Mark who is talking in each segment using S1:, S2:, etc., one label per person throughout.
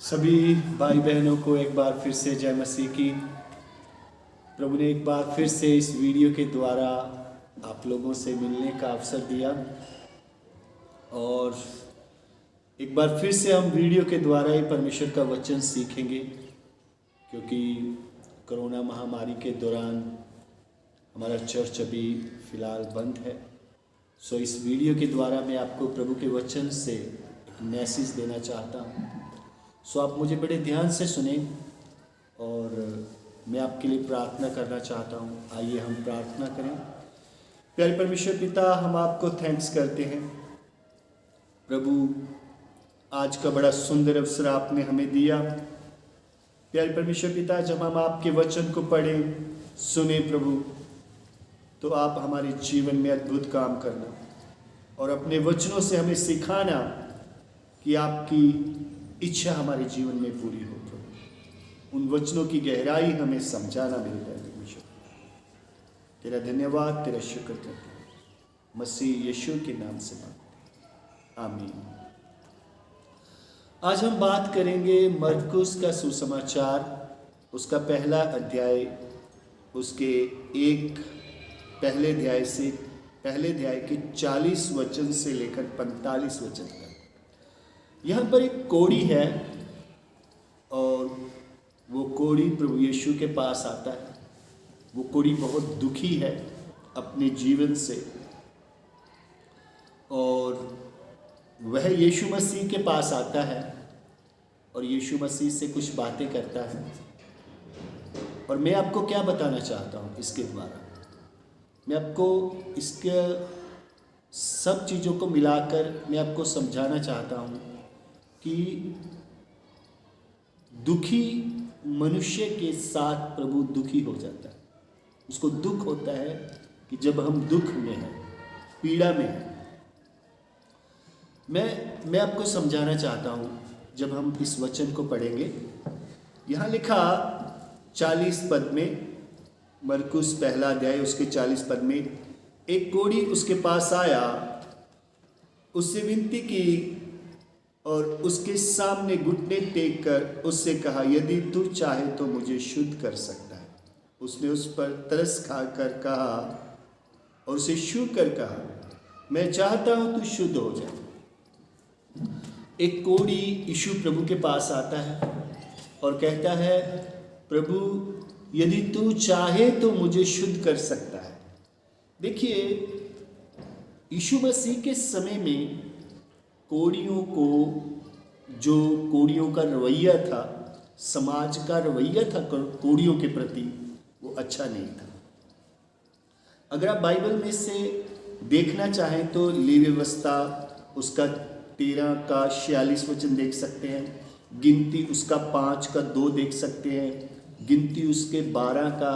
S1: सभी भाई बहनों को एक बार फिर से जय मसीह की। प्रभु ने एक बार फिर से इस वीडियो के द्वारा आप लोगों से मिलने का अवसर दिया और एक बार फिर से हम वीडियो के द्वारा ही परमेश्वर का वचन सीखेंगे, क्योंकि कोरोना महामारी के दौरान हमारा चर्च अभी फ़िलहाल बंद है। सो इस वीडियो के द्वारा मैं आपको प्रभु के वचन से एक मैसेज देना चाहता हूँ। सो आप मुझे बड़े ध्यान से सुने और मैं आपके लिए प्रार्थना करना चाहता हूँ। आइए हम प्रार्थना करें। प्यारे परमेश्वर पिता, हम आपको थैंक्स करते हैं प्रभु, आज का बड़ा सुंदर अवसर आपने हमें दिया। प्यारे परमेश्वर पिता, जब हम आपके वचन को पढ़ें सुने प्रभु, तो आप हमारे जीवन में अद्भुत काम करना और अपने वचनों से हमें सिखाना कि आपकी इच्छा हमारे जीवन में पूरी हो प्रभु। उन वचनों की गहराई हमें समझाना मेरे परमेश्वर। तेरा धन्यवाद, तेरा शुक्र करते हैं मसीह यीशु के नाम से मांगते, आमीन। आज हम बात करेंगे मरकुस का सुसमाचार, उसका पहला अध्याय, उसके पहले अध्याय के 40 वचन से लेकर 45 वचन तक। यहाँ पर एक कोढ़ी है और वो कोढ़ी प्रभु यीशु के पास आता है। वो कोढ़ी बहुत दुखी है अपने जीवन से और वह यीशु मसीह के पास आता है और यीशु मसीह से कुछ बातें करता है। और मैं आपको क्या बताना चाहता हूँ इसके द्वारा, मैं आपको इसके सब चीज़ों को मिलाकर मैं आपको समझाना चाहता हूँ कि दुखी मनुष्य के साथ प्रभु दुखी हो जाता है। उसको दुख होता है कि जब हम दुख में हैं, पीड़ा में हैं। मैं आपको समझाना चाहता हूँ। जब हम इस वचन को पढ़ेंगे, यहाँ लिखा 40 पद में, मरकुस पहला अध्याय उसके 40 पद में, एक कोढ़ी उसके पास आया, उससे विनती की और उसके सामने घुटने टेक कर उससे कहा, यदि तू चाहे तो मुझे शुद्ध कर सकता है। उसने उस पर तरस खाकर कहा और उसे छू कर कहा, मैं चाहता हूं तू शुद्ध हो जाए। एक कोढ़ी यीशु प्रभु के पास आता है और कहता है, प्रभु यदि तू चाहे तो मुझे शुद्ध कर सकता है। देखिए, यीशु मसीह के समय में कोढ़ियों को, जो कोढ़ियों का रवैया था, समाज का रवैया था कोढ़ियों के प्रति, वो अच्छा नहीं था। अगर आप बाइबल में से देखना चाहें तो लेवी व्यवस्था उसका 13 का 46 वचन देख सकते हैं, गिनती उसका 5 का 2 देख सकते हैं, गिनती उसके 12 का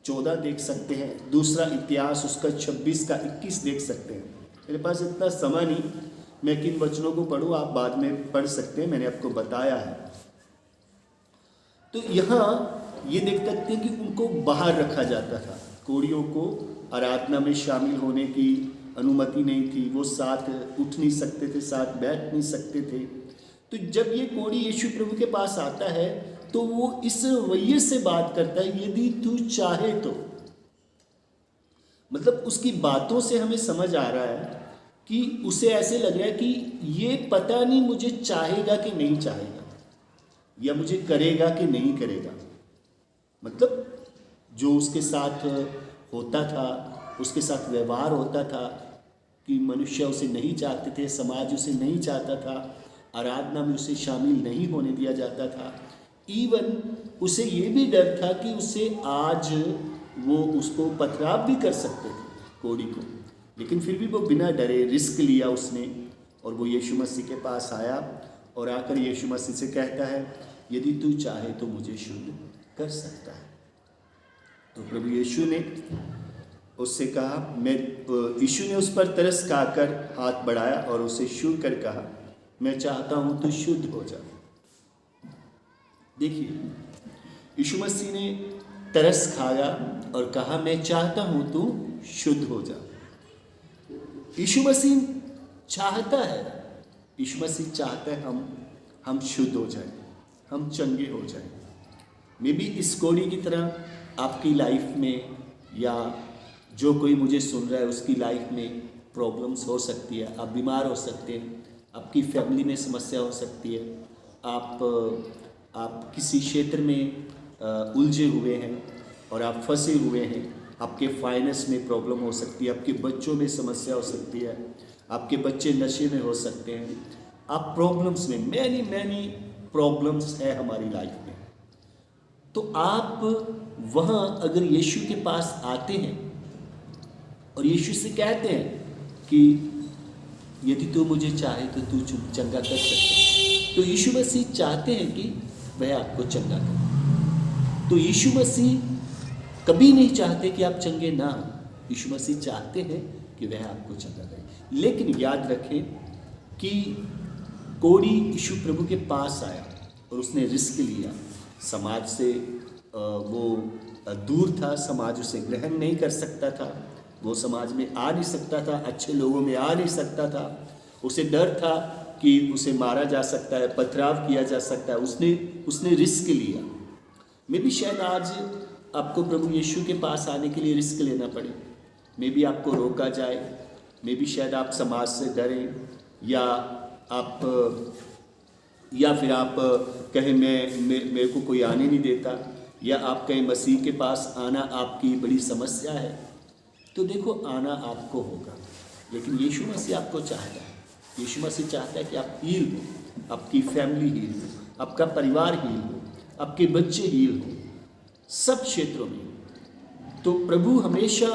S1: 14 देख सकते हैं, दूसरा इतिहास उसका 26 का 21 देख सकते हैं। मेरे पास इतना समय नहीं मैं किन वचनों को पढ़ूं, आप बाद में पढ़ सकते हैं, मैंने आपको बताया है। तो यहाँ ये देख सकते हैं कि उनको बाहर रखा जाता था। कोढ़ियों को आराधना में शामिल होने की अनुमति नहीं थी, वो साथ उठ नहीं सकते थे, साथ बैठ नहीं सकते थे। तो जब ये कोढ़ी यीशु प्रभु के पास आता है तो वो इस रवैये से बात करता है, यदि तू चाहे तो। मतलब उसकी बातों से हमें समझ आ रहा है कि उसे ऐसे लग रहा है कि ये पता नहीं मुझे चाहेगा कि नहीं चाहेगा, या मुझे करेगा कि नहीं करेगा। मतलब जो उसके साथ होता था, उसके साथ व्यवहार होता था कि मनुष्य उसे नहीं चाहते थे, समाज उसे नहीं चाहता था, आराधना में उसे शामिल नहीं होने दिया जाता था। इवन उसे ये भी डर था कि उसे आज वो उसको पथराव भी कर सकते थे, कोढ़ी को। लेकिन फिर भी वो बिना डरे रिस्क लिया उसने और वो यीशु मसीह के पास आया और आकर यीशु मसीह से कहता है, यदि तू चाहे तो मुझे शुद्ध कर सकता है। तो प्रभु यीशु ने उससे कहा, यीशु ने उस पर तरस खाकर हाथ बढ़ाया और उसे छू कर कहा, मैं चाहता हूँ तू शुद्ध हो जा। देखिए, यीशु मसीह ने तरस खाया और कहा, मैं चाहता हूँ तू शुद्ध हो जा। यीशु मसीह चाहता है, यीशु मसीह चाहता है हम शुद्ध हो जाएं, हम चंगे हो जाएं। मे बी इस कोड़ी की तरह आपकी लाइफ में या जो कोई मुझे सुन रहा है उसकी लाइफ में प्रॉब्लम्स हो सकती है। आप बीमार हो सकते हैं, आपकी फैमिली में समस्या हो सकती है, आप किसी क्षेत्र में उलझे हुए हैं और आप फंसे हुए हैं। आपके फाइनेंस में प्रॉब्लम हो सकती है, आपके बच्चों में समस्या हो सकती है, आपके बच्चे नशे में हो सकते हैं, आप प्रॉब्लम्स में, मैनी प्रॉब्लम्स है हमारी लाइफ में। तो आप वहाँ अगर यीशु के पास आते हैं और यीशु से कहते हैं कि यदि तू मुझे चाहे तो तू चंगा कर सकता है, तो यीशु मसीह चाहते हैं कि वह आपको चंगा करे। तो यीशु मसीह कभी नहीं चाहते कि आप चंगे ना हो। यीशु मसीह चाहते हैं कि वह आपको चंगा करे। लेकिन याद रखें कि कोढ़ी यीशु प्रभु के पास आया और उसने रिस्क लिया। समाज से वो दूर था, समाज उसे ग्रहण नहीं कर सकता था, वो समाज में आ नहीं सकता था, अच्छे लोगों में आ नहीं सकता था। उसे डर था कि उसे मारा जा सकता है, पथराव किया जा सकता है। उसने रिस्क लिया। मे भी शायद आज आपको प्रभु यीशु के पास आने के लिए रिस्क लेना पड़े। मे भी आपको रोका जाए, मे भी शायद आप समाज से डरें, या फिर आप कहें मेरे को कोई आने नहीं देता, या आप कहें मसीह के पास आना आपकी बड़ी समस्या है। तो देखो, आना आपको होगा, लेकिन यीशु मसीह आपको चाहता है। यीशु मसीह चाहता है कि आप हील हो, आपकी फैमिली हील हो, आपका परिवार हील हो, आपके बच्चे हील हो, सब क्षेत्रों में। तो प्रभु हमेशा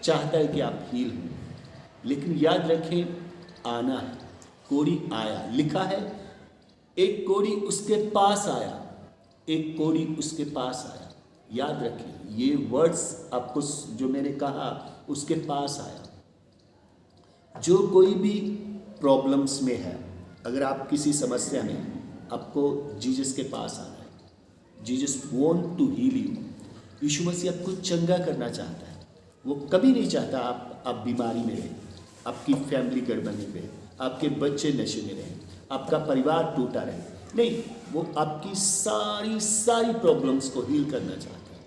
S1: चाहता है कि आप हील हो। लेकिन याद रखें, आना है। कोढ़ी आया, लिखा है एक कोढ़ी उसके पास आया, एक कोढ़ी उसके पास आया। याद रखें ये वर्ड्स आपको, जो मैंने कहा, उसके पास आया। जो कोई भी प्रॉब्लम्स में है, अगर आप किसी समस्या में हैं, आपको जीसस के पास आना है। Jesus want to heal you. Yeshu Masih आपको चंगा करना चाहता है। वो कभी नहीं चाहता आप बीमारी में रहें, आपकी फैमिली गड़बड़ में रहे, आपके बच्चे नशे में रहें, आपका परिवार टूटा रहे। नहीं, वो आपकी सारी प्रॉब्लम्स को हील करना चाहता है।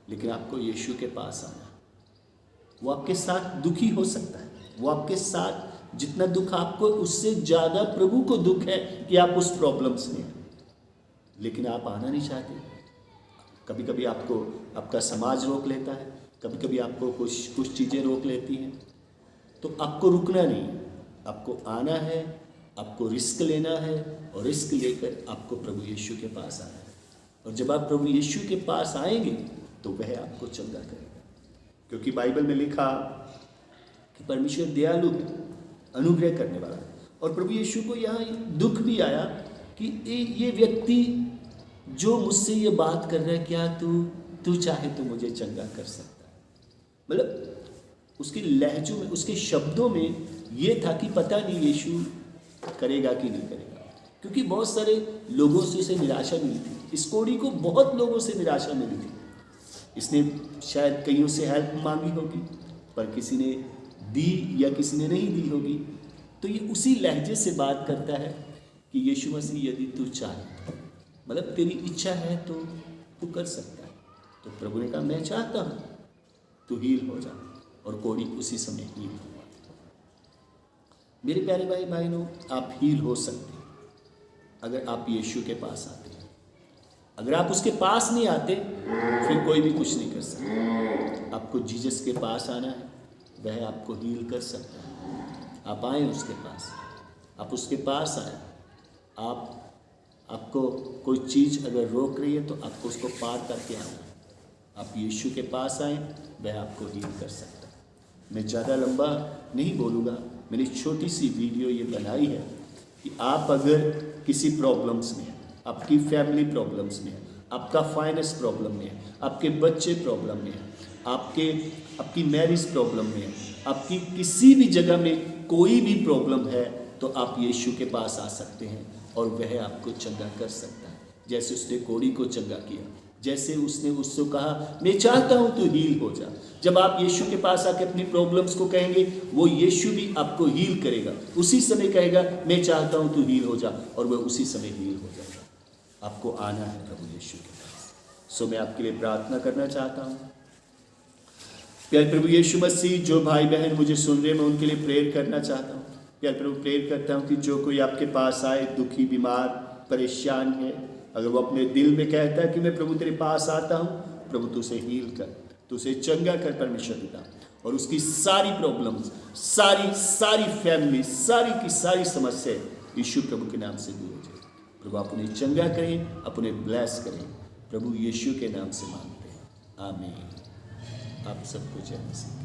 S1: लेकिन आपको यीशु के पास आना है। वो आपके साथ दुखी हो सकता है, वो आपके साथ जितना दुख आपको, उससे ज़्यादा प्रभु को दुख है कि आप उस प्रॉब्लम्स में हैं। लेकिन आप आना नहीं चाहते। कभी कभी आपको आपका समाज रोक लेता है, कभी कभी आपको कुछ चीज़ें रोक लेती हैं। तो आपको रुकना नहीं, आपको आना है, आपको रिस्क लेना है, और रिस्क लेकर आपको प्रभु यीशु के पास आना है। और जब आप प्रभु यीशु के पास आएंगे तो वह आपको चंगा करेगा। क्योंकि बाइबल में लिखा कि परमेश्वर दयालु है, अनुग्रह करने वाला है। और प्रभु यीशु को यहाँ दुख भी आया कि ये व्यक्ति जो मुझसे ये बात कर रहा है, क्या तू चाहे तो मुझे चंगा कर सकता है। मतलब उसके लहजों में, उसके शब्दों में ये था कि पता नहीं यीशु करेगा कि नहीं करेगा। क्योंकि बहुत सारे लोगों से इसे निराशा मिली थी। इस कोढ़ी को बहुत लोगों से निराशा मिली थी। इसने शायद कईयों से हेल्प मांगी होगी, पर किसी ने दी या किसी ने नहीं दी होगी। तो ये उसी लहजे से बात करता है कि यीशु मसीह यदि तू चाहे, मतलब तेरी इच्छा है तो तू कर सकता है। तो प्रभु ने कहा, मैं चाहता हूँ, तू हील हो जा। और कोढ़ी उसी समय हील हुआ। मेरे प्यारे भाई बहनों, आप हील हो सकते हैं अगर आप यीशु के पास आते हैं। अगर आप उसके पास नहीं आते, फिर कोई भी कुछ नहीं कर सकता। आपको जीसस के पास आना है, वह आपको हील कर सकता है। आप आए उसके पास, आप उसके पास आए। आपको कोई चीज़ अगर रोक रही है तो आपको उसको पार करके आना है। आप यीशु के पास आए, वह आपको हील कर सकता है। मैं ज़्यादा लंबा नहीं बोलूँगा, मैंने छोटी सी वीडियो ये बनाई है कि आप अगर किसी प्रॉब्लम्स में हैं, आपकी फैमिली प्रॉब्लम्स में है, आपका फाइनेंस प्रॉब्लम में है, आपके बच्चे प्रॉब्लम में है, आपकी मैरिज प्रॉब्लम में है, आपकी किसी भी जगह में कोई भी प्रॉब्लम है, तो आप यीशु के पास आ सकते हैं और वह आपको चंगा कर सकता है। जैसे उसने कोढ़ी को चंगा किया, जैसे उसने उससे कहा मैं चाहता हूं तू हील हो जा। जब आप यीशु के पास आके अपनी प्रॉब्लम्स को कहेंगे, वो यीशु भी आपको हील करेगा। उसी समय कहेगा मैं चाहता हूं तू हील हो जा, और वह उसी समय हील हो जाएगा। आपको आना है प्रभु यीशु के पास। सो मैं आपके लिए प्रार्थना करना चाहता हूं। प्यारे प्रभु यीशु मसीह, जो भाई बहन मुझे सुन रहे, मैं उनके लिए प्रेयर करना चाहता हूँ। प्यारे प्रभु, प्रेयर करता हूँ कि जो कोई आपके पास आए दुखी, बीमार, परेशान है, अगर वो अपने दिल में कहता है कि मैं प्रभु तेरे पास आता हूँ, प्रभु तू उसे हील कर, तू उसे चंगा कर परमेश्वर पिता, और उसकी सारी प्रॉब्लम्स, सारी फैमिली, सारी की सारी समस्या यीशु प्रभु के नाम से दूर हो जाए। प्रभु आप उन्हें चंगा करें, आप उन्हें ब्लेस करें, प्रभु यीशु के नाम से मांगते हैं, आमीन। आप सबको जय मसीह।